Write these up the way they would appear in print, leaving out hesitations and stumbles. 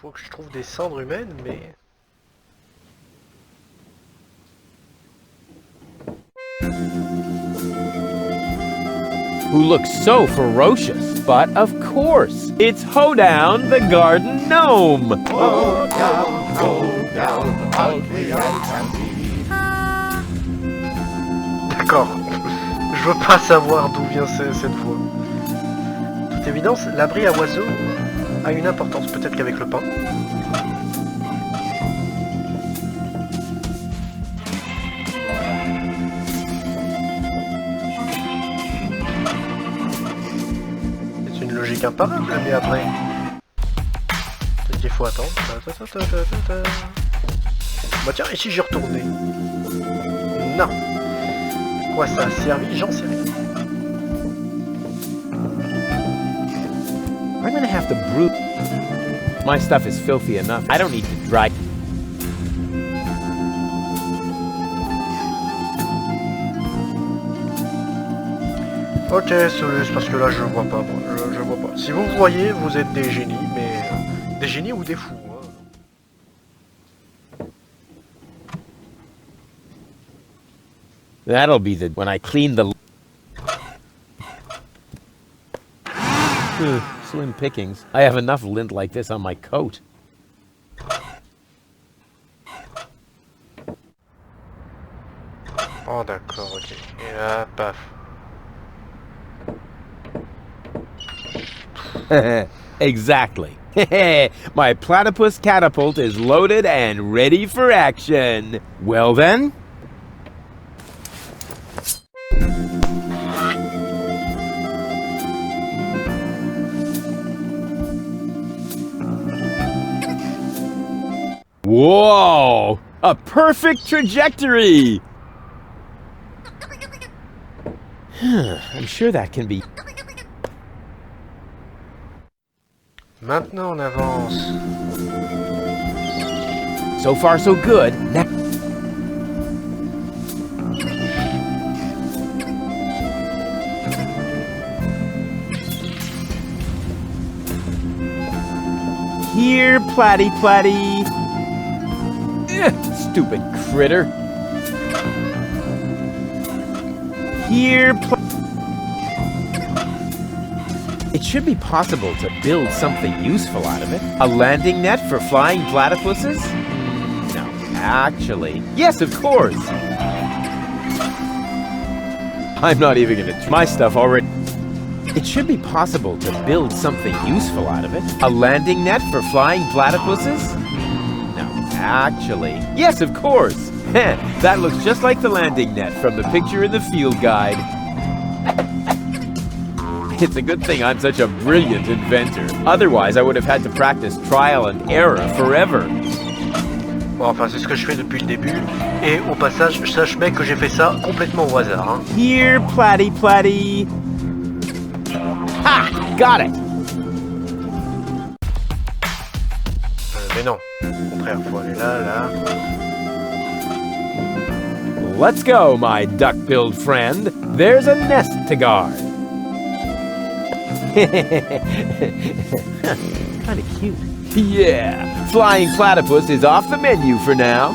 Faut que je trouve des cendres humaines, mais... Who looks so ferocious, but of course, it's Hoedown the Garden Gnome! Hoedown, ugly and D'accord. Je veux pas savoir d'où vient cette voix. De toute évidence, l'abri à oiseaux a une importance, peut-être qu'avec le pain. C'est une logique imparable, mais après... Peut-être qu'il faut attendre. Bah tiens, ici j'y retourné. Non. Quoi ça a servi? J'en sais rien. I'm gonna have to brew. My stuff is filthy enough. I don't need to dry. Ok, c'est parce que là je vois pas, moi. Je vois pas. Si vous voyez, vous êtes des génies, mais... des génies ou des fous, hein. That'll be the when I clean the. Slim pickings. I have enough lint like this on my coat. Oh d'accord, ok. Et là, paf. Exactly. My platypus catapult is loaded and ready for action. Well then. Whoa! A perfect trajectory! I'm sure that can be... Maintenant on avance. So far so good. Here, Platty Platty. Stupid critter. Here, it should be possible to build something useful out of it. A landing net for flying platypuses? No, actually. Yes, of course. I'm not even gonna... My stuff already... It should be possible to build something useful out of it. A landing net for flying platypuses? No, actually. Yes, of course. That looks just like the landing net from the picture in the field guide. It's a good thing I'm such a brilliant inventor. Otherwise, I would have had to practice trial and error forever. Bon, enfin, c'est ce que je fais depuis le début. Et au passage, sache mec que j'ai fait ça complètement au hasard. Hein. Here, Platty Platty. Ha! Got it! Mais non. Au contraire, faut aller là, là. Let's go, my duck-billed friend. There's a nest to guard. Kind of cute. Yeah, flying platypus is off the menu for now.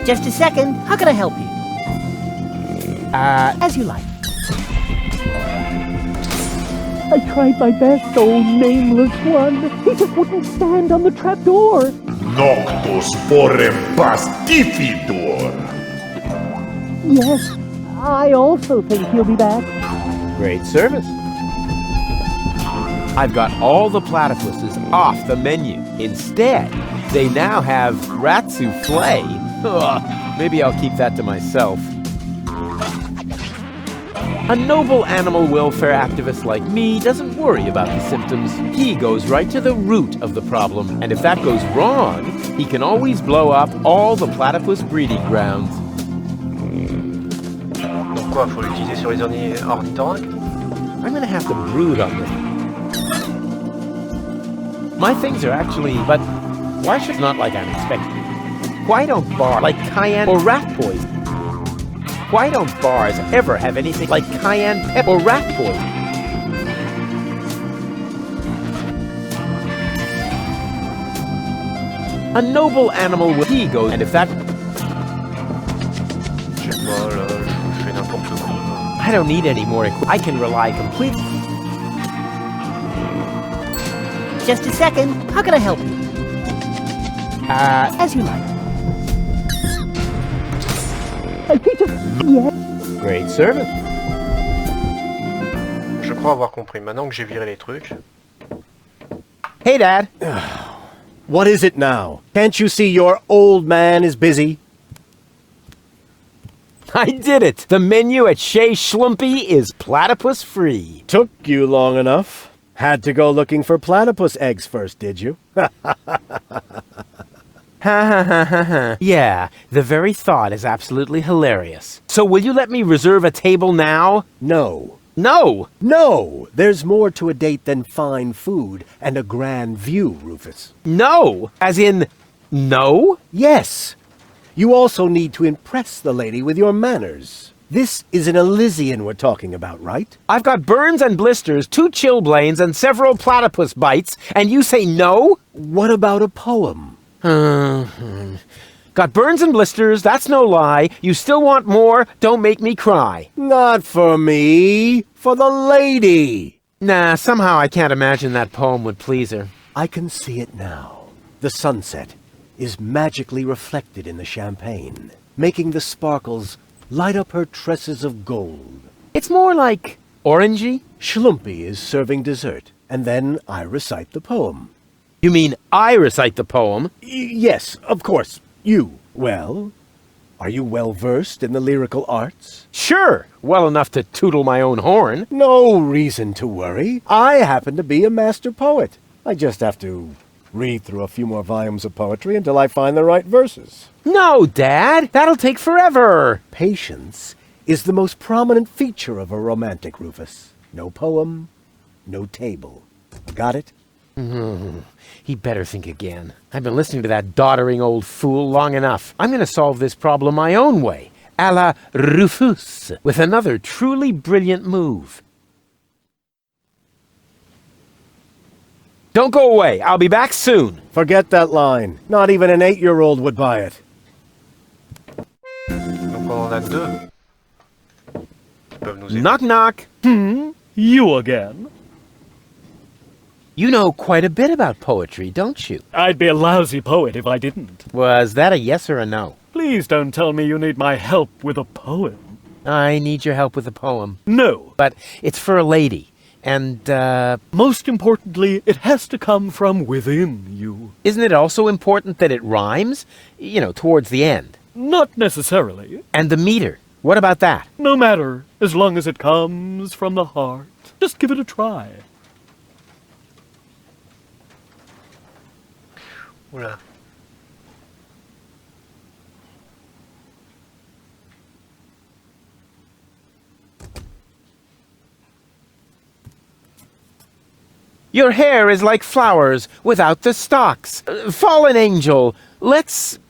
Just a second. How can I help you? As you like. I tried my best, old nameless one. He just wouldn't stand on the trapdoor. Noctus porem pastifidur. Yes, I also think he'll be back. Great service. I've got all the platypuses off the menu. Instead, they now have rat souffle. Ugh, maybe I'll keep that to myself. A noble animal welfare activist like me doesn't worry about the symptoms. He goes right to the root of the problem. And if that goes wrong, he can always blow up all the platypus breeding grounds. Donc quoi, faut l'utiliser sur les ornithorynques? I'm gonna have to brood on this. My things are actually, but why should not like I'm expecting? Why don't bar like cayenne or rat poison? Why don't bars ever have anything like cayenne pepper or rat poison? A noble animal with ego, and if that... Je sais pas, là, je fais n'importe quoi. I don't need any more equipment. I can rely completely... Just a second. How can I help you? As you like. Great service. Je crois avoir compris. Maintenant que j'ai viré les trucs. Hey, Dad. What is it now? Can't you see your old man is busy? I did it. The menu at Chez Schlumpy is platypus free. Took you long enough. Had to go looking for platypus eggs first, did you? Ha ha ha ha ha. Yeah, the very thought is absolutely hilarious. So will you let me reserve a table now? No. No! No! There's more to a date than fine food and a grand view, Rufus. No! As in, no? Yes. You also need to impress the lady with your manners. This is an Elysian we're talking about, right? I've got burns and blisters, 2 chilblains, and several platypus bites, and you say no? What about a poem? Got burns and blisters, that's no lie. You still want more? Don't make me cry. Not for me. For the lady. Nah, somehow I can't imagine that poem would please her. I can see it now. The sunset is magically reflected in the champagne, making the sparkles light up her tresses of gold. It's more like orangey. Schlumpy is serving dessert, and then I recite the poem. You mean I recite the poem? Yes, of course. You. Well, are you well versed in the lyrical arts? Sure, well enough to tootle my own horn. No reason to worry. I happen to be a master poet. I just have to read through a few more volumes of poetry until I find the right verses. No, Dad, that'll take forever. Patience is the most prominent feature of a romantic, Rufus. No poem, no table. Got it? He'd better think again. I've been listening to that doddering old fool long enough. I'm going to solve this problem my own way, a la Rufus, with another truly brilliant move. Don't go away. I'll be back soon. Forget that line. Not even an 8-year-old would buy it. Donc on en a 2. Qui peuvent nous aider. Knock, knock. You again? You know quite a bit about poetry, don't you? I'd be a lousy poet if I didn't. Was that a yes or a no? Please don't tell me you need my help with a poem. I need your help with a poem. No. But it's for a lady. And, Most importantly, it has to come from within you. isn't it also important that it rhymes? You know, towards the end. Not necessarily. And the meter. What about that? No matter, as long as it comes from the heart. Just give it a try. Oula. Your hair is like flowers without the stalks. Fallen angel, let's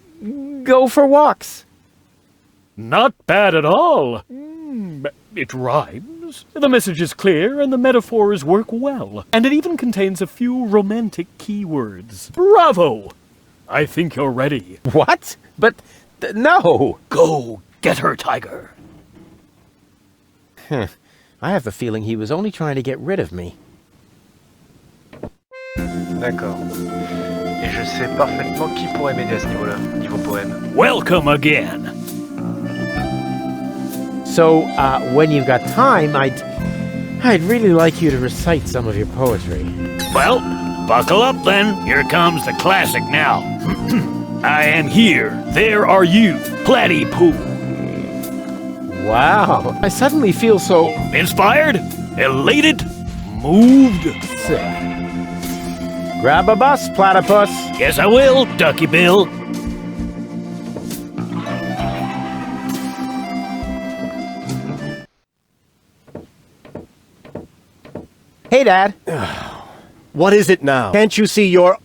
go for walks. Not bad at all. It rhymes. The message is clear and the metaphors work well. And it even contains a few romantic keywords. Bravo! I think you're ready. What? But, no. Go get her, Tiger. I have the feeling he was only trying to get rid of me. D'accord. Et je sais parfaitement qui pourrait m'aider à ce niveau-là, niveau poème. Welcome again. So, when you've got time, I'd really like you to recite some of your poetry. Well, buckle up then. Here comes the classic now. I am here. There are you. Platypoo. Wow, I suddenly feel so Inspired? Elated? Moved? sick. Grab a bus, platypus. Yes, I will, Ducky Bill. Hey, Dad. What is it now? Can't you see your...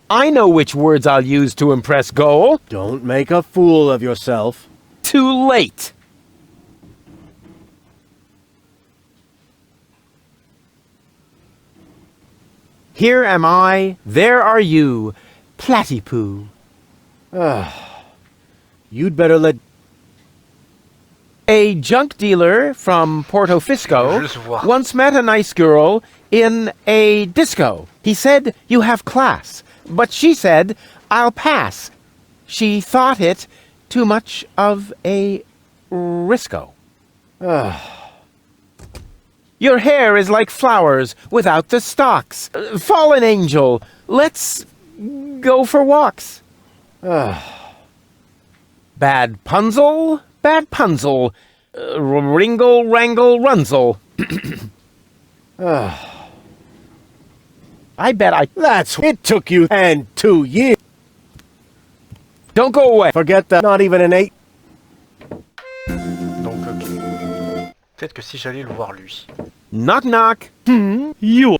I know which words I'll use to impress Goal. Don't make a fool of yourself. Too late. Here am I, there are you, platypoo. You'd better let... A junk dealer from Porto Fisco Juste voir. once met a nice girl in a disco. He said, "You have class." But she said, "I'll pass." She thought it too much of a risco. Your hair is like flowers without the stalks. Fallen angel, let's go for walks. Bad punzel, bad punzel. Ringle, wrangle, runzel. I bet I... That's... It took you and 2 years. Don't go away. Forget that. Not even an 8. Donc, ok. Peut-être que si j'allais le voir lui. Knock, knock. You...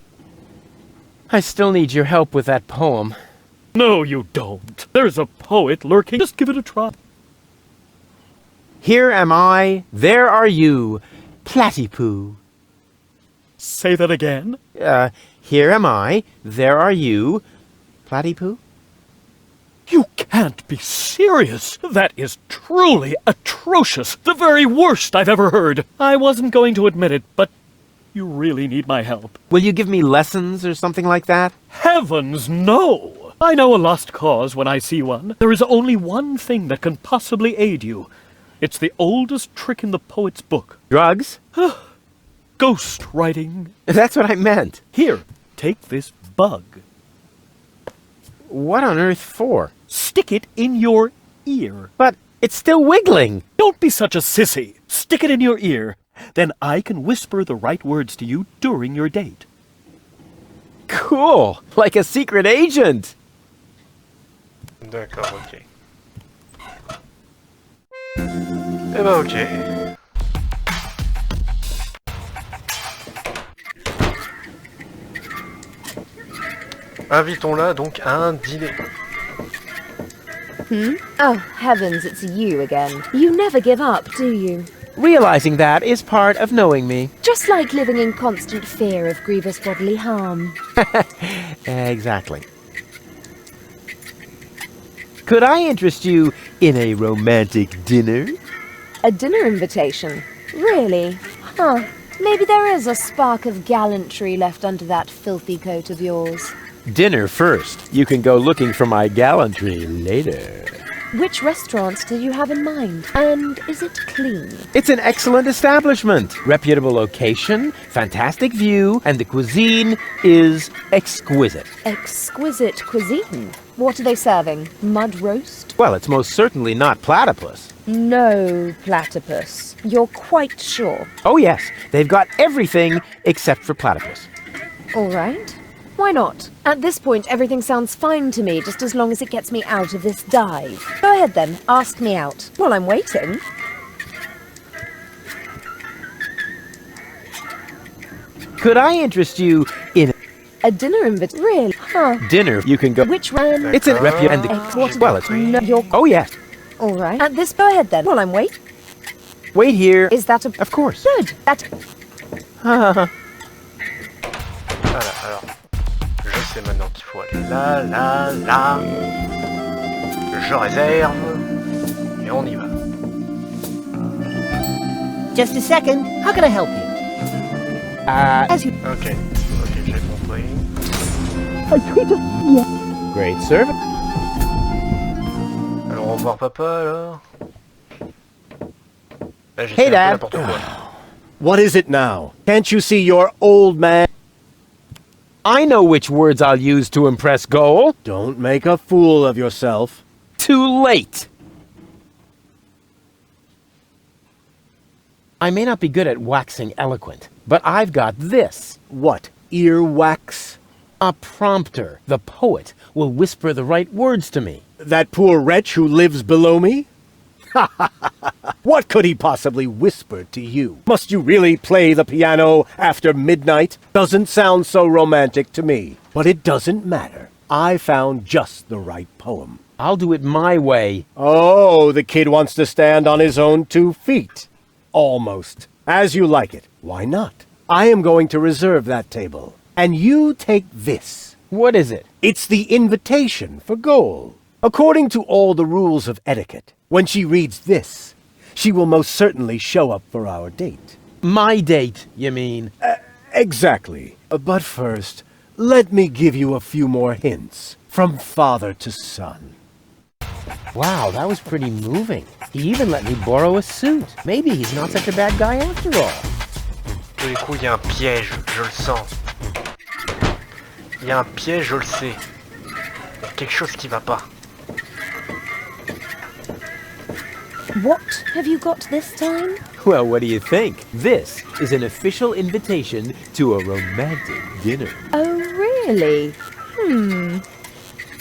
I still need your help with that poem. No, you don't. There's a poet lurking. Just give it a try. Here am I, there are you, platypoo. Say that again. Here am I, there are you, platypoo. You can't be serious. That is truly atrocious. The very worst I've ever heard. I wasn't going to admit it, but you really need my help. Will you give me lessons or something like that? Heavens, no! I know a lost cause when I see one. There is only one thing that can possibly aid you. It's the oldest trick in the poet's book. Drugs? Ghost writing. That's what I meant. Here, take this bug. What on earth for? Stick it in your ear. But it's still wiggling. Don't be such a sissy. Stick it in your ear. Then I can whisper the right words to you during your date. Cool. Like a secret agent. D'accord, ok. Eh ben ok. Invitons-la donc à un dîner. Oh, heavens, it's you again. You never give up, do you? Realizing that is part of knowing me. Just like living in constant fear of grievous bodily harm. Exactly. Could I interest you in a romantic dinner? A dinner invitation? Really? Huh. Maybe there is a spark of gallantry left under that filthy coat of yours. Dinner first. You can go looking for my gallantry later. Which restaurant do you have in mind? And is it clean? It's an excellent establishment. Reputable location, fantastic view, and the cuisine is exquisite. Exquisite cuisine. What are they serving? Mud roast? Well, it's most certainly not platypus. No platypus. You're quite sure? Oh yes, they've got everything except for platypus. All right. Why not? At this point, everything sounds fine to me, just as long as it gets me out of this dive. Go ahead then, ask me out. While I'm waiting. Could I interest you in A dinner invitation? Really? Huh. dinner? You can go. Which round? It's in repute and What? well, it's No, you're... oh yes. All right. At this, go ahead then. While I'm waiting. Wait here. Is that a... Of course. Good. That... Voilà, alors. Je sais maintenant qu'il faut aller là, là, là. Je réserve. Et on y va. Just a second. How can I help you? As you... Ok. Ok, j'ai compris. Great service. Alors, au revoir papa, alors. Là, j'ai Hey, fait un Dad. peu n'importe quoi. What is it now? Can't you see your old man? I know which words I'll use to impress Goal. Don't make a fool of yourself. Too late. I may not be good at waxing eloquent, but I've got this. What, earwax? A prompter. The poet will whisper the right words to me. That poor wretch who lives below me? What could he possibly whisper to you? Must you really play the piano after midnight? Doesn't sound so romantic to me. But it doesn't matter. I found just the right poem. I'll do it my way. Oh, the kid wants to stand on his own 2 feet. Almost. As you like it. Why not? I am going to reserve that table. And you take this. What is it? It's the invitation for goal. According to all the rules of etiquette, when she reads this, she will most certainly show up for our date. My date, you mean? Exactly. But first, let me give you a few more hints. From father to son. Wow, that was pretty moving. He even let me borrow a suit. Maybe he's not such a bad guy after all. Du coup, il y a un piège, je le sens. Il y a un piège, je le sais. Il y a quelque chose qui va pas. What have you got this time? Well, what do you think? This is an official invitation to a romantic dinner. Oh, really?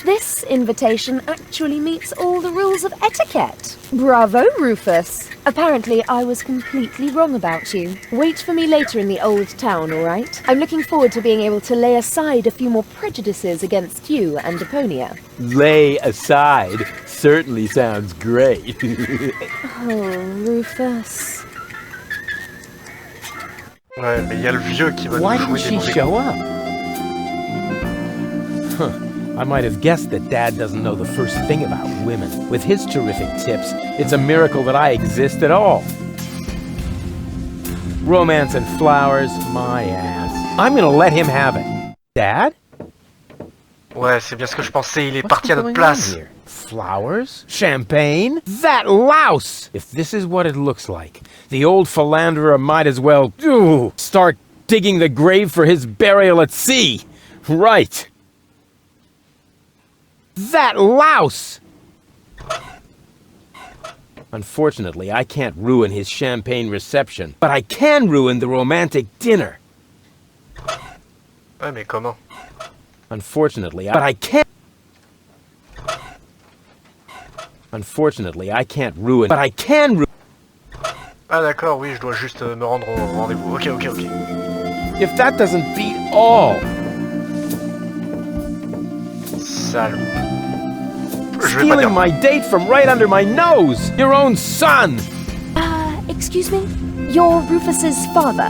This invitation actually meets all the rules of etiquette. Bravo, Rufus. Apparently, I was completely wrong about you. Wait for me later in the old town, all right? I'm looking forward to being able to lay aside a few more prejudices against you and Deponia. Lay aside certainly sounds great. Oh, Rufus. Ouais, mais il y a le vieux qui va Why nous didn't jouer she des show up? Huh. I might have guessed that Dad doesn't know the first thing about women. With his terrific tips, it's a miracle that I exist at all. Romance and flowers, my ass. I'm gonna let him have it. Dad? Ouais, c'est bien ce que je pensais, il est What's parti à notre going on place. here? Flowers? Champagne? That louse! If this is what it looks like, the old philanderer might as well start digging the grave for his burial at sea. Right. That louse! Unfortunately, I can't ruin his champagne reception, but I can ruin the romantic dinner. Ouais, mais comment? Unfortunately, but I can't. Unfortunately, I can't ruin, but I can ruin. Ah d'accord, oui, je dois juste me rendre au rendez-vous. Ok, ok, ok. If that doesn't beat all. Sale. Je vais pas Stealing dire. my date from right under my nose! Your own son! Excuse me? You're Rufus's father.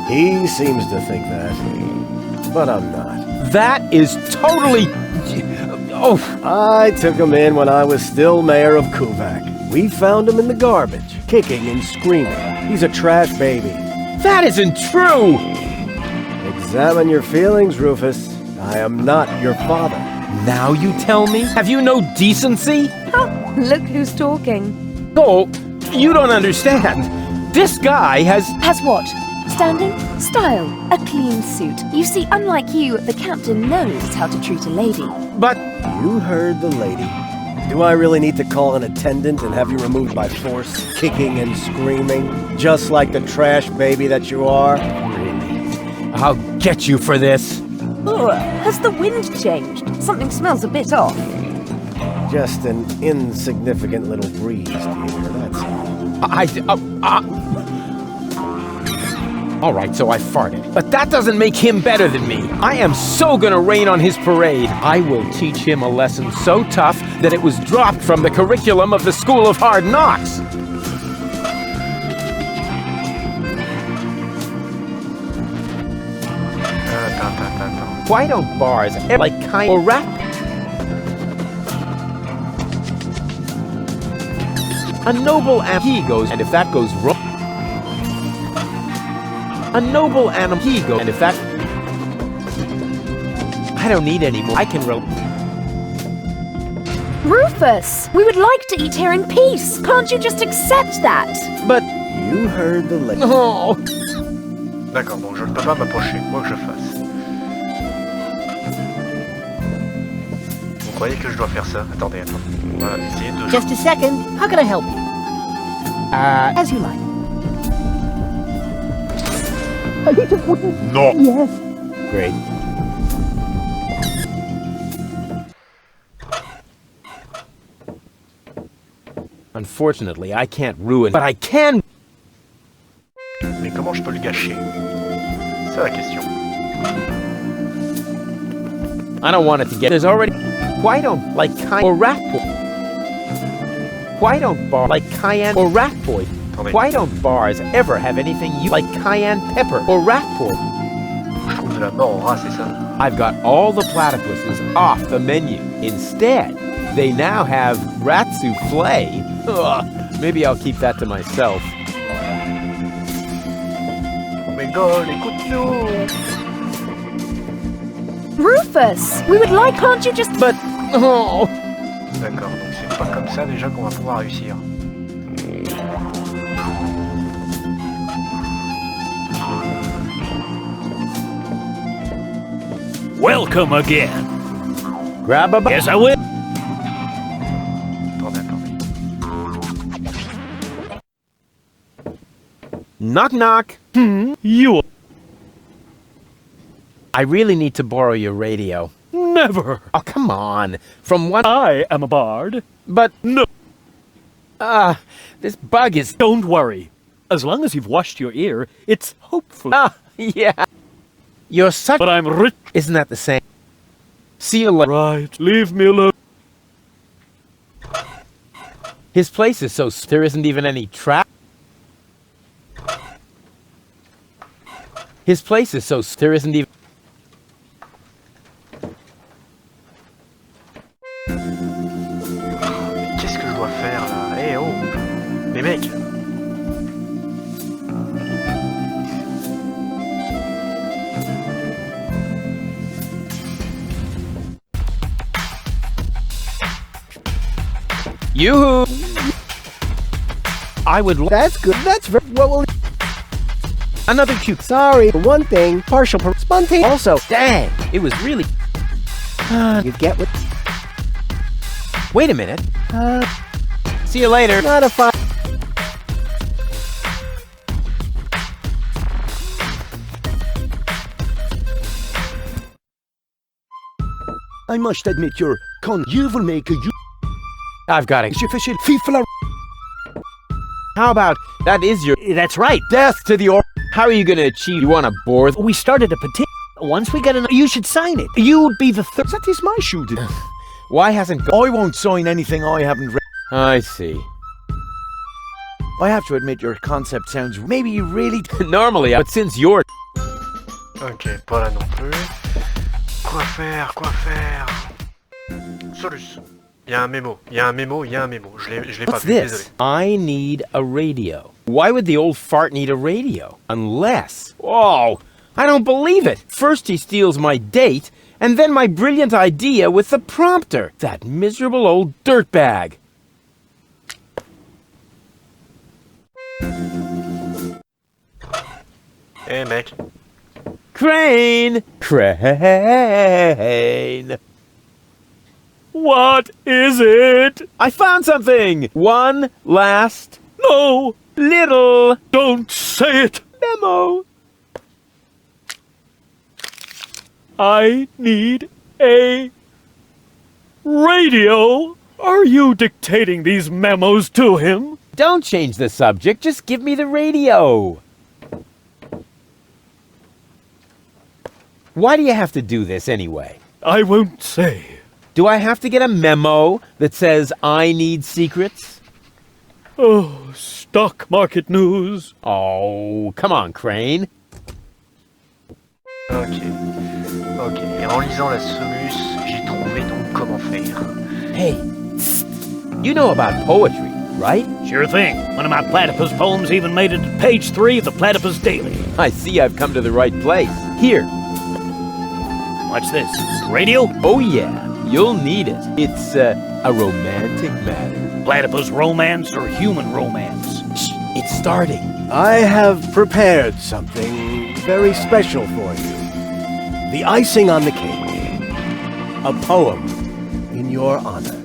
He seems to think that. But I'm not. That is totally... Oh, I took him in when I was still mayor of Kuvak. We found him in the garbage, kicking and screaming. He's a trash baby. that isn't true! Examine your feelings, Rufus. I am not your father. Now you tell me? Have you no decency? Oh, look who's talking. Oh, you don't understand. This guy has... Has what? Standing? Style. A clean suit. You see, unlike you, the captain knows how to treat a lady. But... You heard the lady. Do I really need to call an attendant and have you removed by force, kicking and screaming, just like the trash baby that you are? Really? I'll get you for this. Ugh, has the wind changed? Something smells a bit off. Just an insignificant little breeze, dear, that's all. All right, so I farted. But that doesn't make him better than me. I am so gonna rain on his parade. I will teach him a lesson so tough that it was dropped from the curriculum of the School of Hard Knocks. Why don't bars like kind or rap? A noble he goes, and if that goes wrong. A noble animal he goes, and if that... I don't need any more. I can roll. Rufus, we would like to eat here in peace. Can't you just accept that? But... You heard the lady. Oh. D'accord, bon, je ne peux pas m'approcher, quoi que je fasse. Vous croyez que je dois faire ça? Attendez, on va essayer de... Just a second. How can I help you? As you like. No. Yes. Great. Unfortunately, I can't ruin, but I can... Mais comment je peux le gâcher? C'est la question. I don't want it to get... There's already... Why don't like cayenne or rat boy? Why don't bars like cayenne or rat boy? Why don't bars ever have anything you like cayenne pepper or rat boy? Je trouve de la mort au rat, c'est ça. I've got all the platypuses off the menu. Instead, they now have rat souffle. Ugh, maybe I'll keep that to myself. Mégole, écoute-nous. Rufus, we would like, can't you just... But, oh... D'accord, donc c'est pas comme ça déjà qu'on va pouvoir réussir. Welcome again. Grab a... Yes, I will. Attendez. Knock knock. You I really need to borrow your radio. never. Oh, come on. From one... I am a bard. But... No. This bug is... Don't worry. As long as you've washed your ear, it's hopeful. Yeah. You're such... But I'm rich. Isn't that the same? See you later. Right. Leave me alone. His place is so... There isn't even any trap. His place is so... There isn't even... Qu'est-ce que je dois faire là? Eh oh! Mais mec! Yoo-hoo! I would... That's good. That's very... What will... Another cute... Sorry, for one thing, partial spontaneous. Also, Dang! It was really... you get what... Wait a minute. See you later. Not a fun... I must admit your con. You will make a I've got it. official FIFA. How about... That is your... That's right. Death to the or... How are you going to achieve... You want to bore... We started a petition. Once we get an... You should sign it. You'd be the third. That is my shooting. Why hasn't... I won't sign anything I haven't read. I see. I have to admit your concept sounds... Maybe you really... Normally, but since you're... Ok, pas là non plus. Quoi faire? Solus. Il y a un mémo. Je l'ai pas What's vu, this? désolé. I need a radio. Why would the old fart need a radio? Unless... Whoa! I don't believe it! First he steals my date, and then my brilliant idea with the prompter. That miserable old dirtbag. Eh mec. Crane! What is it? I found something! One last No! little Don't say it! memo. I need a radio. Are you dictating these memos to him? Don't change the subject, just give me the radio. Why do you have to do this anyway? I won't say. Do I have to get a memo that says I need secrets? Oh, stock market news. Oh, come on, Crane. Ok. Et en lisant la Solus, j'ai trouvé donc comment faire. Hey, you know about poetry, right? Sure thing. One of my platypus poems even made it to page 3 of the Platypus Daily. I see I've come to the right place. Here. What's this? Radio? Oh yeah, you'll need it. It's a romantic matter. Platypus romance or human romance? Shh, it's starting. I have prepared something very special for you. The icing on the cake. A poem in your honor.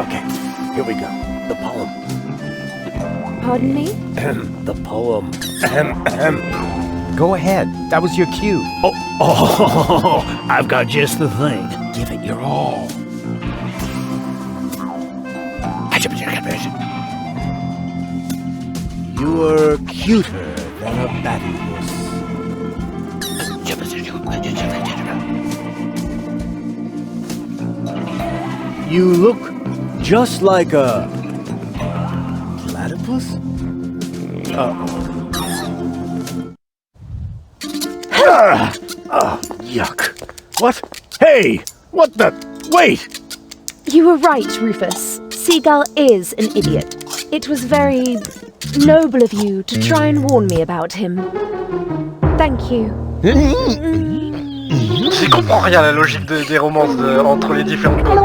Okay, here we go. The poem. Pardon me? The poem. Go ahead. That was your cue. Oh, I've got just the thing. Give it your all. You were cuter than a platypus. You look just like a platypus? Yuck. What? Hey! What the? Wait! You were right, Rufus. Seagull is an idiot. It was very noble of you to try and warn me about him. Thank you. J'y comprends rien à la logique des romances entre les différentes causes.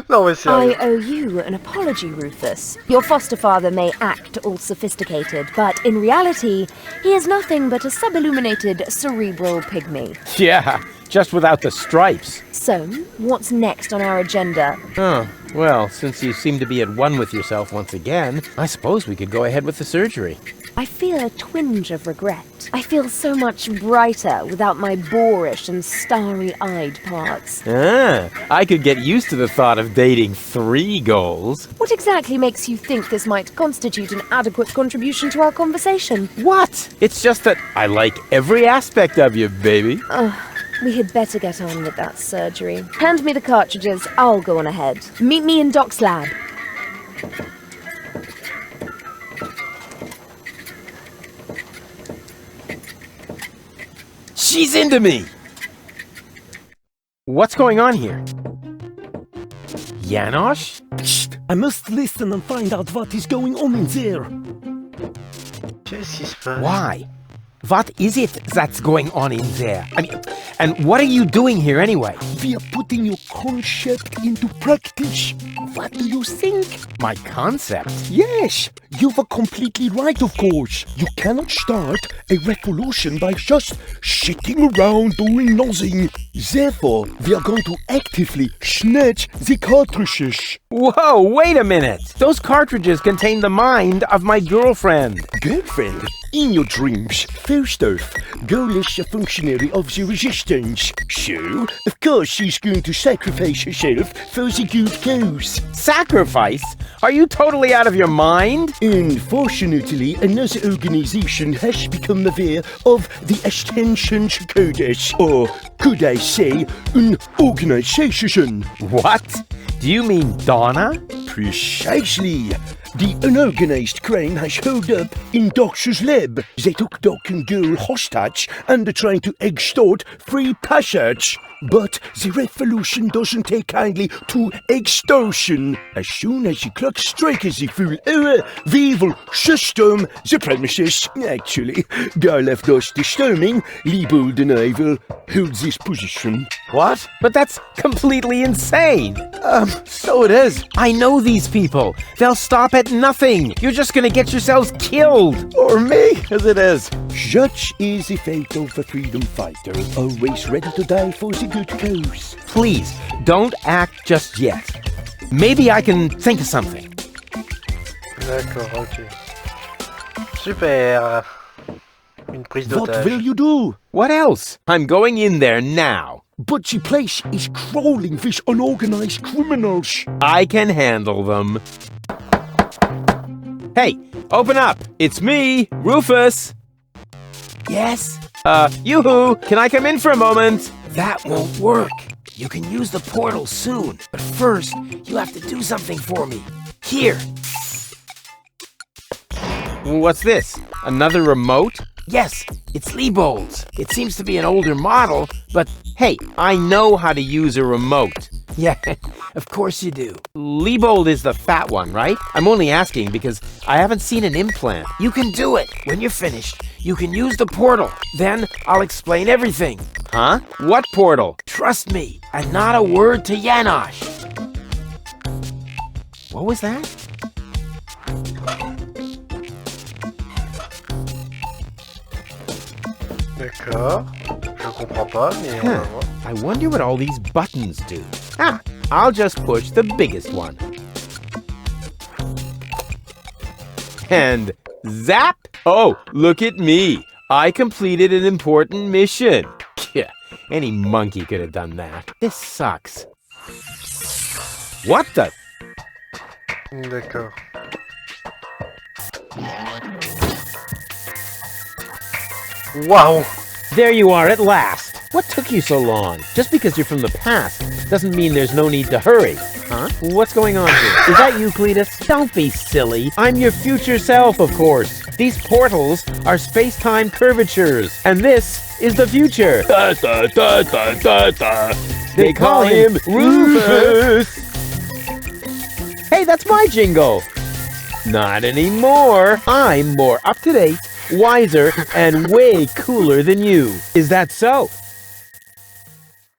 Non mais sérieux. I owe you an apology, Rufus. Your foster father may act all sophisticated, but in reality, he is nothing but a sub-illuminated cerebral pygmy. Yeah, just without the stripes. So, what's next on our agenda? Oh, well, since you seem to be at one with yourself once again, I suppose we could go ahead with the surgery. I feel a twinge of regret. I feel so much brighter without my boorish and starry-eyed parts. Ah, I could get used to the thought of dating 3 goals. What exactly makes you think this might constitute an adequate contribution to our conversation? What? It's just that I like every aspect of you, baby. We had better get on with that surgery. Hand me the cartridges, I'll go on ahead. Meet me in Doc's lab. She's into me! What's going on here? Janosch? Psst! I must listen and find out what is going on in there. Qu'est-ce qui se passe? Why? What is it that's going on in there? I mean, and what are you doing here anyway? We are putting your concept into practice. What do you think? My concept? Yes, you were completely right, of course. You cannot start a revolution by just sitting around doing nothing. Therefore, we are going to actively snatch the cartridges. Whoa, wait a minute! Those cartridges contain the mind of my girlfriend. Girlfriend? In your dreams, first off, Girl is a functionary of the resistance. So, of course she's going to sacrifice herself for the good cause. Sacrifice? Are you totally out of your mind? Unfortunately, another organization has become aware of the Ascension's Codex, or could I say, an organization. What? Do you mean Donna? Precisely. The unorganized crime has held up in Doc's lab. They took Doc and Girl hostage and are trying to extort free passage. But the revolution doesn't take kindly to extortion. As soon as the clock strikes the full hour, we will system the premises. Actually, Girl left us disturbing. Liebold and I will hold this position. What? But that's completely insane. So it is. I know these people. They'll stop at nothing. You're just gonna get yourselves killed. Or me, as it is. Such is the fate of a freedom fighter, always ready to die for the good cause. Please, don't act just yet. Maybe I can think of something. D'accord, ok. Super. Une prise What d'otage. will you do? What else? I'm going in there now. But the place is crawling with unorganized criminals. I can handle them. Hey, open up. It's me, Rufus. Yes? Yoo-hoo, can I come in for a moment? That won't work. You can use the portal soon, but first, you have to do something for me. Here. What's this? Another remote? Yes, it's Liebold's. It seems to be an older model, but Hey, I know how to use a remote. yeah, of course you do. Liebold is the fat one, right? I'm only asking because I haven't seen an implant. You can do it. When you're finished, you can use the portal. Then I'll explain everything. Huh? What portal? Trust me, and not a word to Janosch. What was that? D'accord. Je comprends pas, mais on va voir. I wonder what all these buttons do. Ah, I'll just push the biggest one. And zap! Oh, look at me. I completed an important mission. Yeah, any monkey could have done that. This sucks. What the? D'accord. Waouh! There you are at last. What took you so long? Just because you're from the past doesn't mean there's no need to hurry. Huh? What's going on here? Is that you, Cletus? Don't be silly. I'm your future self, of course. These portals are space-time curvatures, and this is the future. They call him Rufus. Hey, that's my jingle. Not anymore. I'm more up-to-date, wiser, and way cooler than you. Is that so?